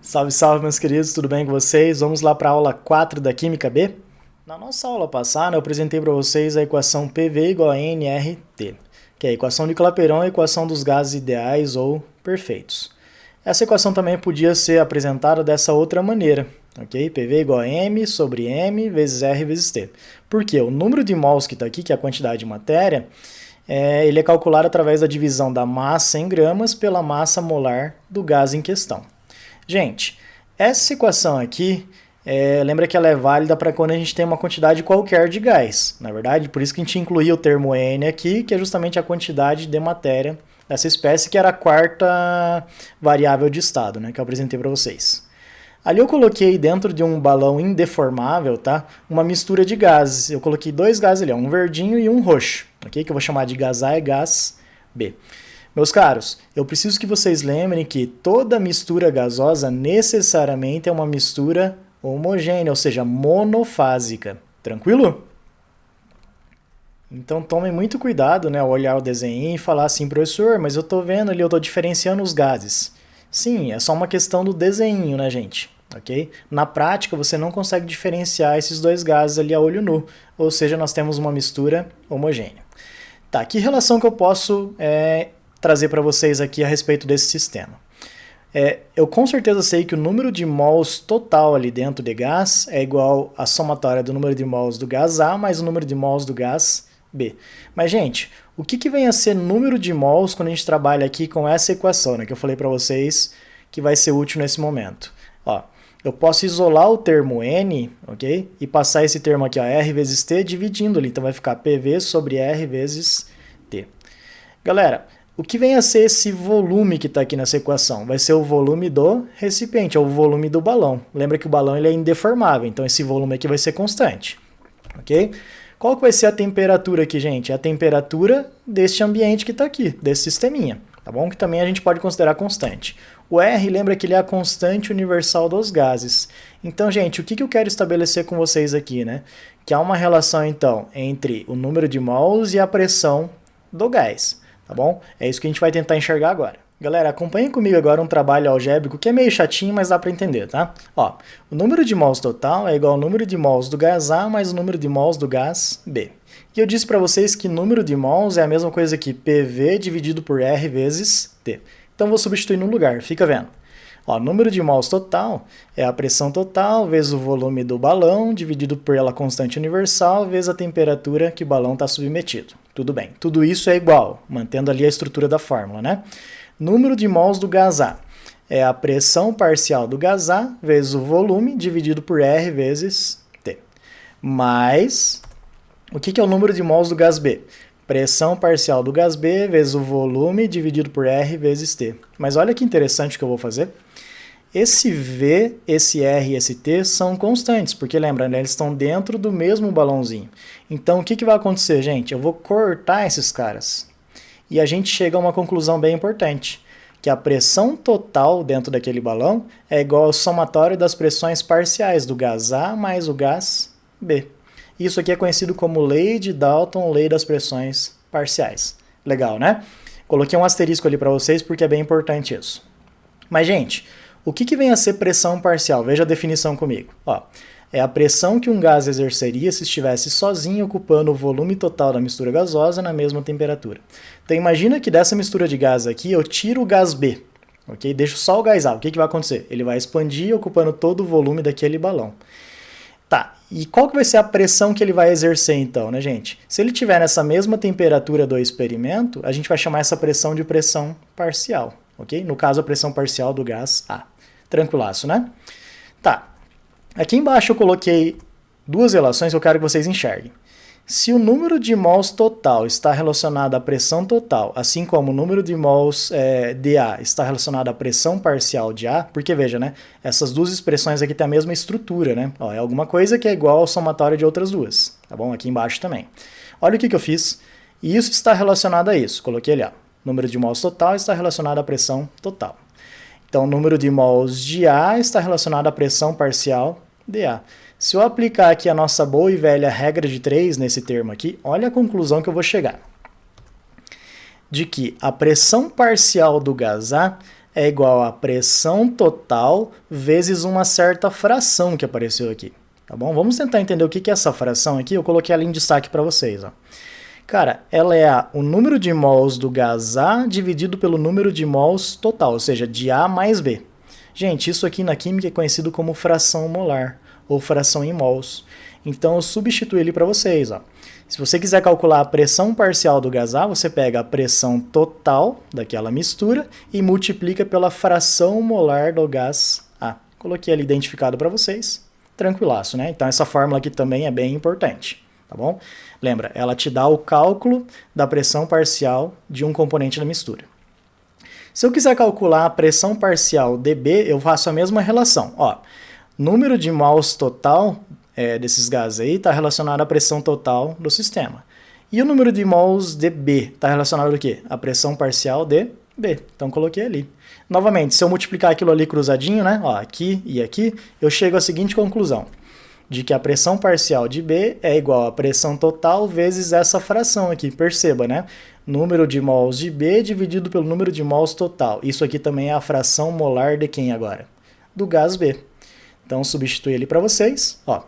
Salve, salve, meus queridos, tudo bem com vocês? Vamos lá para a aula 4 da Química B? Na nossa aula passada, eu apresentei para vocês a equação PV igual a nRT, que é a equação de Clapeyron e a equação dos gases ideais ou perfeitos. Essa equação também podia ser apresentada dessa outra maneira, ok? PV igual a M sobre M vezes R vezes T. Por quê? O número de mols que está aqui, que é a quantidade de matéria, ele é calculado através da divisão da massa em gramas pela massa molar do gás em questão. Gente, essa equação aqui, lembra que ela é válida para quando a gente tem uma quantidade qualquer de gás, na verdade? Por isso que a gente incluía o termo N aqui, que é justamente a quantidade de matéria dessa espécie, que era a quarta variável de estado, né, que eu apresentei para vocês. Ali eu coloquei dentro de um balão indeformável, tá, uma mistura de gases. Eu coloquei dois gases ali, um verdinho e um roxo, ok? Que eu vou chamar de gás A e gás B. Meus caros, eu preciso que vocês lembrem que toda mistura gasosa necessariamente é uma mistura homogênea, ou seja, monofásica. Tranquilo? Então tomem muito cuidado, né, ao olhar o desenho e falar assim, professor, mas eu estou vendo ali, eu estou diferenciando os gases. Sim, é só uma questão do desenho, né, gente? Ok? Na prática, você não consegue diferenciar esses dois gases ali a olho nu, ou seja, nós temos uma mistura homogênea. Tá, que relação que eu posso trazer para vocês aqui a respeito desse sistema? Eu com certeza sei que o número de mols total ali dentro de gás é igual à somatória do número de mols do gás A mais o número de mols do gás B. Mas, gente, o que vem a ser número de mols quando a gente trabalha aqui com essa equação, né, que eu falei para vocês que vai ser útil nesse momento? Ó, eu posso isolar o termo N, ok? E passar esse termo aqui, ó, R vezes T, dividindo ali. Então vai ficar PV sobre R vezes T. Galera, o que vem a ser esse volume que está aqui nessa equação? Vai ser o volume do recipiente, ou o volume do balão. Lembra que o balão ele é indeformável, então esse volume aqui vai ser constante. Ok? Qual que vai ser a temperatura aqui, gente? É a temperatura deste ambiente que está aqui, desse sisteminha, tá bom? Que também a gente pode considerar constante. O R, lembra que ele é a constante universal dos gases. Então, gente, o que eu quero estabelecer com vocês aqui, né? Que há uma relação, então, entre o número de mols e a pressão do gás. Tá bom? É isso que a gente vai tentar enxergar agora. Galera, acompanhem comigo agora um trabalho algébrico que é meio chatinho, mas dá para entender, tá? Ó, o número de mols total é igual ao número de mols do gás A mais o número de mols do gás B. E eu disse para vocês que número de mols é a mesma coisa que PV dividido por R vezes T. Então vou substituir no lugar, fica vendo. Ó, número de mols total é a pressão total vezes o volume do balão dividido pela constante universal vezes a temperatura que o balão está submetido. Tudo bem, tudo isso é igual, mantendo ali a estrutura da fórmula, né? Número de mols do gás A é a pressão parcial do gás A vezes o volume dividido por R vezes T. Mais, o que é o número de mols do gás B? Pressão parcial do gás B vezes o volume dividido por R vezes T. Mas olha que interessante o que eu vou fazer. Esse V, esse R e esse T são constantes, porque lembra, né, eles estão dentro do mesmo balãozinho. Então o que vai acontecer, gente? Eu vou cortar esses caras. E a gente chega a uma conclusão bem importante, que a pressão total dentro daquele balão é igual ao somatório das pressões parciais do gás A mais o gás B. Isso aqui é conhecido como lei de Dalton, lei das pressões parciais. Legal, né? Coloquei um asterisco ali para vocês porque é bem importante isso. Mas, gente, o que vem a ser pressão parcial? Veja a definição comigo. Ó, é a pressão que um gás exerceria se estivesse sozinho ocupando o volume total da mistura gasosa na mesma temperatura. Então imagina que dessa mistura de gás aqui eu tiro o gás B, ok? Deixo só o gás A. O que vai acontecer? Ele vai expandir ocupando todo o volume daquele balão. Tá, e qual que vai ser a pressão que ele vai exercer então, né, gente? Se ele estiver nessa mesma temperatura do experimento, a gente vai chamar essa pressão de pressão parcial, ok? No caso, a pressão parcial do gás A. Tranquilaço, né? Tá. Aqui embaixo eu coloquei duas relações que eu quero que vocês enxerguem. Se o número de mols total está relacionado à pressão total, assim como o número de mols de A está relacionado à pressão parcial de A, porque veja, né? Essas duas expressões aqui têm a mesma estrutura, né? Ó, é alguma coisa que é igual ao somatório de outras duas, tá bom? Aqui embaixo também. Olha o que eu fiz. E isso está relacionado a isso. Coloquei ali, ó. Número de mols total está relacionado à pressão total. Então, o número de mols de A está relacionado à pressão parcial de A. Se eu aplicar aqui a nossa boa e velha regra de 3 nesse termo aqui, olha a conclusão que eu vou chegar. De que a pressão parcial do gás A é igual a pressão total vezes uma certa fração que apareceu aqui. Tá bom? Vamos tentar entender o que é essa fração aqui. Eu coloquei ela em destaque para vocês. Ó. Cara, ela é o número de mols do gás A dividido pelo número de mols total, ou seja, de A mais B. Gente, isso aqui na química é conhecido como fração molar, ou fração em mols. Então eu substituo ele para vocês. Ó. Se você quiser calcular a pressão parcial do gás A, você pega a pressão total daquela mistura e multiplica pela fração molar do gás A. Coloquei ali identificado para vocês. Tranquilaço, né? Então essa fórmula aqui também é bem importante, tá bom? Lembra, ela te dá o cálculo da pressão parcial de um componente da mistura. Se eu quiser calcular a pressão parcial dB, eu faço a mesma relação. Ó, número de mols total desses gases aí está relacionado à pressão total do sistema. E o número de mols dB está relacionado ao quê? A pressão parcial de B. Então coloquei ali. Novamente, se eu multiplicar aquilo ali cruzadinho, né? Ó, aqui e aqui, eu chego à seguinte conclusão. De que a pressão parcial de B é igual à pressão total vezes essa fração aqui. Perceba, né? Número de mols de B dividido pelo número de mols total. Isso aqui também é a fração molar de quem agora? Do gás B. Então, substitui ele para vocês. Ó.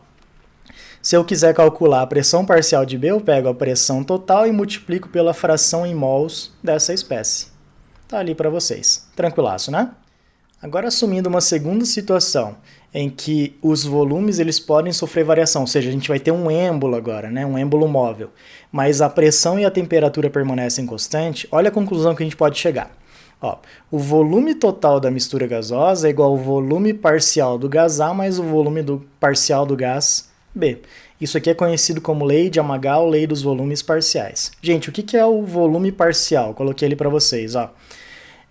Se eu quiser calcular a pressão parcial de B, eu pego a pressão total e multiplico pela fração em mols dessa espécie. Tá ali para vocês. Tranquilaço, né? Agora, assumindo uma segunda situação, em que os volumes eles podem sofrer variação, ou seja, a gente vai ter um êmbolo agora, né? Um êmbolo móvel, mas a pressão e a temperatura permanecem constantes, olha a conclusão que a gente pode chegar. Ó, o volume total da mistura gasosa é igual ao volume parcial do gás A mais o volume parcial do gás B. Isso aqui é conhecido como lei de Amagal, lei dos volumes parciais. Gente, o que é o volume parcial? Coloquei ele para vocês. Ó.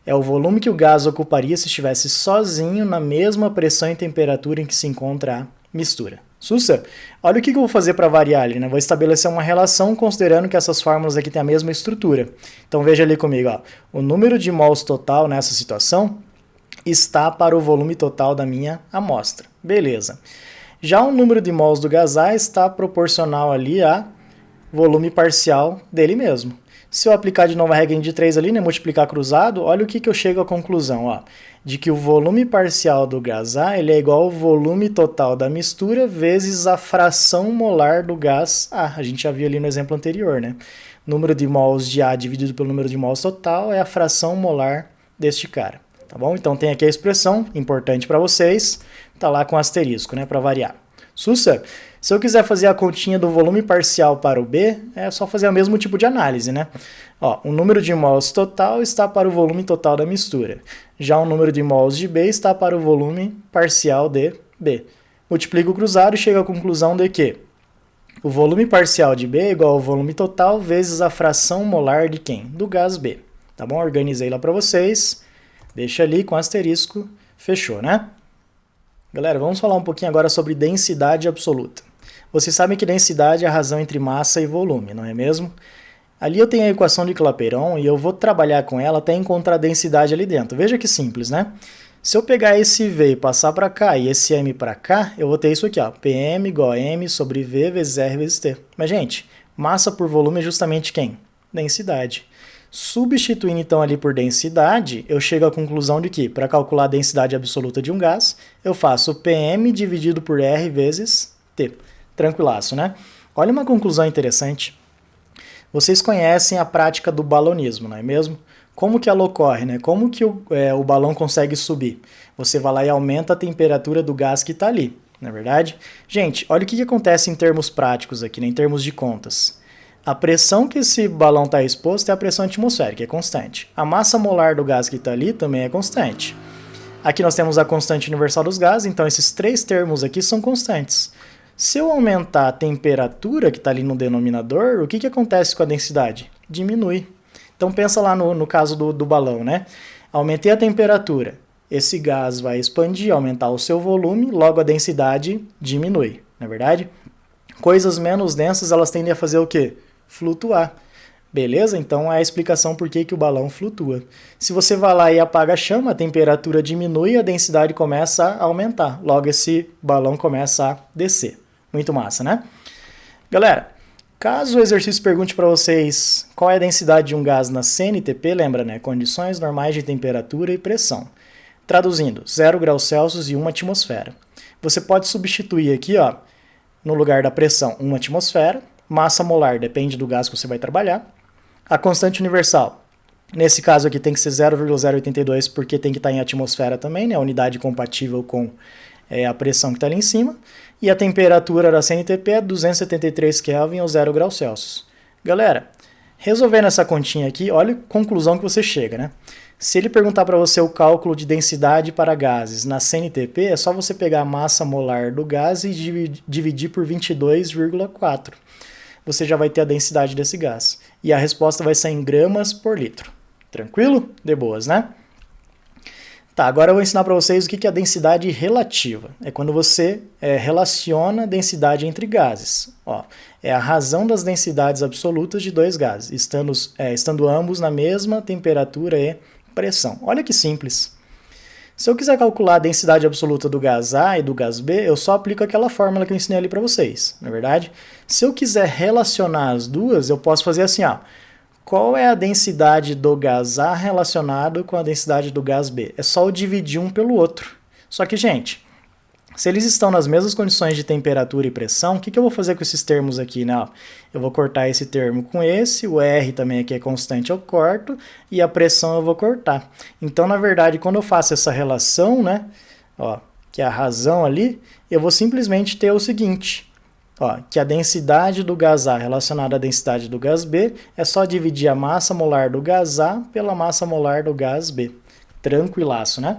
É o volume que o gás ocuparia se estivesse sozinho na mesma pressão e temperatura em que se encontra a mistura. Sussa, olha o que eu vou fazer para variar ali, né? Vou estabelecer uma relação considerando que essas fórmulas aqui têm a mesma estrutura. Então veja ali comigo, ó. O número de mols total nessa situação está para o volume total da minha amostra. Beleza. Já o número de mols do gás A está proporcional ali a volume parcial dele mesmo. Se eu aplicar de novo a regra de 3 ali, né, multiplicar cruzado, olha o que eu chego à conclusão, ó, de que o volume parcial do gás A ele é igual ao volume total da mistura vezes a fração molar do gás A. A gente já viu ali no exemplo anterior, né? Número de mols de A dividido pelo número de mols total é a fração molar deste cara. Tá bom? Então tem aqui a expressão, importante para vocês, tá lá com asterisco, né, para variar. Sussa, se eu quiser fazer a continha do volume parcial para o B, é só fazer o mesmo tipo de análise, né? Ó, o número de mols total está para o volume total da mistura. Já o número de mols de B está para o volume parcial de B. Multiplico o cruzado e chego à conclusão de que o volume parcial de B é igual ao volume total vezes a fração molar de quem? Do gás B. Tá bom? Organizei lá para vocês. Deixa ali com asterisco. Fechou, né? Galera, vamos falar um pouquinho agora sobre densidade absoluta. Vocês sabem que densidade é a razão entre massa e volume, não é mesmo? Ali eu tenho a equação de Clapeyron e eu vou trabalhar com ela até encontrar a densidade ali dentro. Veja que simples, né? Se eu pegar esse V e passar para cá e esse M para cá, eu vou ter isso aqui, ó, PM igual a M sobre V vezes R vezes T. Mas, gente, massa por volume é justamente quem? Densidade. Substituindo então ali por densidade, eu chego à conclusão de que, para calcular a densidade absoluta de um gás, eu faço PM dividido por R vezes T. Tranquilaço, né? Olha uma conclusão interessante. Vocês conhecem a prática do balonismo, não é mesmo? Como que ela ocorre, né? Como que o balão consegue subir? Você vai lá e aumenta a temperatura do gás que está ali, não é verdade? Gente, olha o que acontece em termos práticos aqui, né? Em termos de contas. A pressão que esse balão está exposto é a pressão atmosférica, é constante. A massa molar do gás que está ali também é constante. Aqui nós temos a constante universal dos gases, então esses três termos aqui são constantes. Se eu aumentar a temperatura que está ali no denominador, o que acontece com a densidade? Diminui. Então pensa lá no caso do balão, né? Aumentei a temperatura, esse gás vai expandir, aumentar o seu volume, logo a densidade diminui, não é verdade? Coisas menos densas, elas tendem a fazer o quê? Flutuar. Beleza? Então é a explicação por que o balão flutua. Se você vai lá e apaga a chama, a temperatura diminui e a densidade começa a aumentar. Logo esse balão começa a descer. Muito massa, né? Galera, Caso o exercício pergunte para vocês qual é a densidade de um gás na CNTP, lembra, né? Condições normais de temperatura e pressão. Traduzindo, 0 graus Celsius e 1 atmosfera. Você pode substituir aqui, ó, no lugar da pressão, 1 atmosfera, massa molar, depende do gás que você vai trabalhar, a constante universal. Nesse caso aqui tem que ser 0,082 porque tem que estar em atmosfera também, né? A unidade compatível com a pressão que está ali em cima. E a temperatura da CNTP é 273 Kelvin ou 0 graus Celsius. Galera, resolvendo essa continha aqui, olha a conclusão que você chega, né? Se ele perguntar para você o cálculo de densidade para gases na CNTP, é só você pegar a massa molar do gás e dividir por 22,4. Você já vai ter a densidade desse gás. E a resposta vai ser em gramas por litro. Tranquilo? De boas, né? Tá, agora eu vou ensinar para vocês o que é a densidade relativa. É quando você relaciona a densidade entre gases. Ó, é a razão das densidades absolutas de dois gases, estando ambos na mesma temperatura e pressão. Olha que simples. Se eu quiser calcular a densidade absoluta do gás A e do gás B, eu só aplico aquela fórmula que eu ensinei ali para vocês, não é verdade? Se eu quiser relacionar as duas, eu posso fazer assim, ó. Qual é a densidade do gás A relacionado com a densidade do gás B? É só eu dividir um pelo outro. Só que, gente, se eles estão nas mesmas condições de temperatura e pressão, o que eu vou fazer com esses termos aqui, né? Eu vou cortar esse termo com esse, o R também aqui é constante, eu corto, e a pressão eu vou cortar. Então, na verdade, quando eu faço essa relação, né, ó, que é a razão ali, eu vou simplesmente ter o seguinte... Ó, que a densidade do gás A relacionada à densidade do gás B é só dividir a massa molar do gás A pela massa molar do gás B. Tranquilaço, né?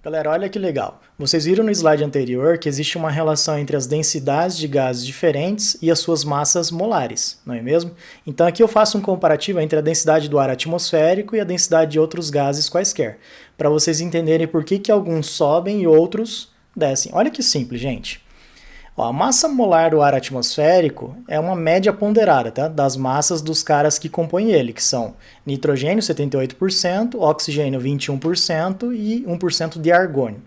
Galera, olha que legal. Vocês viram no slide anterior que existe uma relação entre as densidades de gases diferentes e as suas massas molares, não é mesmo? Então aqui eu faço um comparativo entre a densidade do ar atmosférico e a densidade de outros gases quaisquer, para vocês entenderem por que alguns sobem e outros descem. Olha que simples, gente. Ó, a massa molar do ar atmosférico é uma média ponderada, tá? Das massas dos caras que compõem ele, que são nitrogênio 78%, oxigênio 21% e 1% de argônio.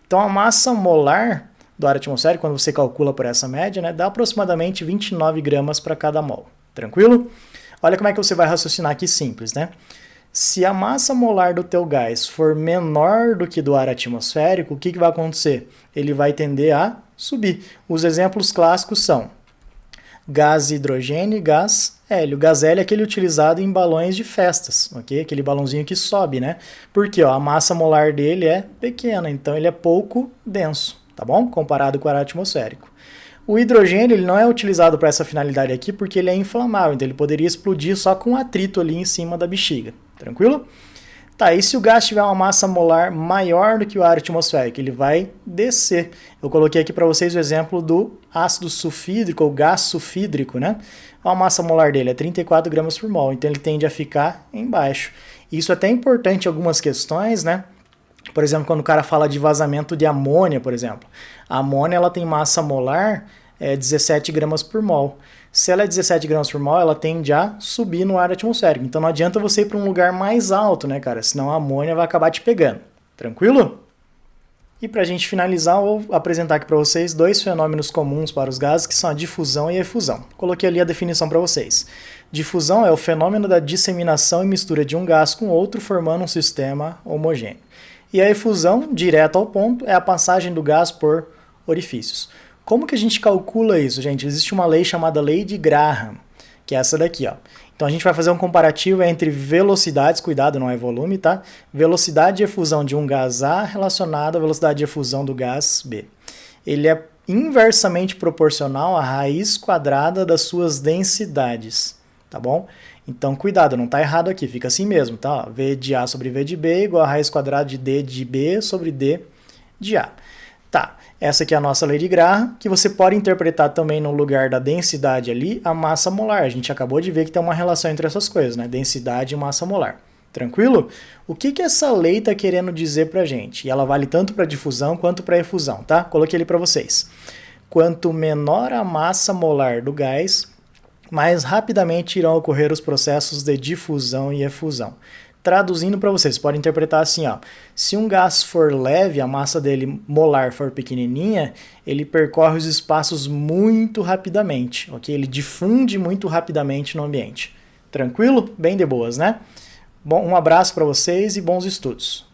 Então a massa molar do ar atmosférico, quando você calcula por essa média, né, dá aproximadamente 29 gramas para cada mol. Tranquilo? Olha como é que você vai raciocinar aqui simples, né? Se a massa molar do teu gás for menor do que do ar atmosférico, o que vai acontecer? Ele vai tender a subir. Os exemplos clássicos são gás hidrogênio e gás hélio. O gás hélio é aquele utilizado em balões de festas, ok? Aquele balãozinho que sobe, né? Porque ó, a massa molar dele é pequena, então ele é pouco denso, tá bom? Comparado com o ar atmosférico. O hidrogênio ele não é utilizado para essa finalidade aqui porque ele é inflamável, então ele poderia explodir só com um atrito ali em cima da bexiga. Tranquilo? Tá, e se o gás tiver uma massa molar maior do que o ar atmosférico, ele vai descer. Eu coloquei aqui para vocês o exemplo do ácido sulfídrico, ou gás sulfídrico, né? A massa molar dele é 34 gramas por mol, então ele tende a ficar embaixo. Isso é até importante em algumas questões, né? Por exemplo, quando o cara fala de vazamento de amônia, por exemplo. A amônia ela tem massa molar 17 gramas por mol. Se ela é 17 gramas por mol, ela tende a subir no ar atmosférico. Então não adianta você ir para um lugar mais alto, né, cara? Senão a amônia vai acabar te pegando. Tranquilo? E para a gente finalizar, eu vou apresentar aqui para vocês dois fenômenos comuns para os gases, que são a difusão e a efusão. Coloquei ali a definição para vocês. Difusão é o fenômeno da disseminação e mistura de um gás com outro, formando um sistema homogêneo. E a efusão, direto ao ponto, é a passagem do gás por orifícios. Como que a gente calcula isso, gente? Existe uma lei chamada Lei de Graham, que é essa daqui, ó. Então a gente vai fazer um comparativo entre velocidades, cuidado, não é volume, tá? Velocidade de efusão de um gás A relacionada à velocidade de efusão do gás B. Ele é inversamente proporcional à raiz quadrada das suas densidades, tá bom? Então cuidado, não tá errado aqui, fica assim mesmo, tá? V de A sobre V de B igual a raiz quadrada de D de B sobre D de A. Tá, essa aqui é a nossa lei de Graham, que você pode interpretar também no lugar da densidade ali, a massa molar. A gente acabou de ver que tem uma relação entre essas coisas, né? Densidade e massa molar. Tranquilo? O que essa lei está querendo dizer pra gente? E ela vale tanto para difusão quanto para efusão, tá? Coloquei ali para vocês. Quanto menor a massa molar do gás, mais rapidamente irão ocorrer os processos de difusão e efusão. traduzindo para vocês, pode interpretar assim, ó. Se um gás for leve, a massa dele molar for pequenininha, ele percorre os espaços muito rapidamente, ok? Ele difunde muito rapidamente no ambiente. Tranquilo? Bem de boas, né? Bom, um abraço para vocês e bons estudos.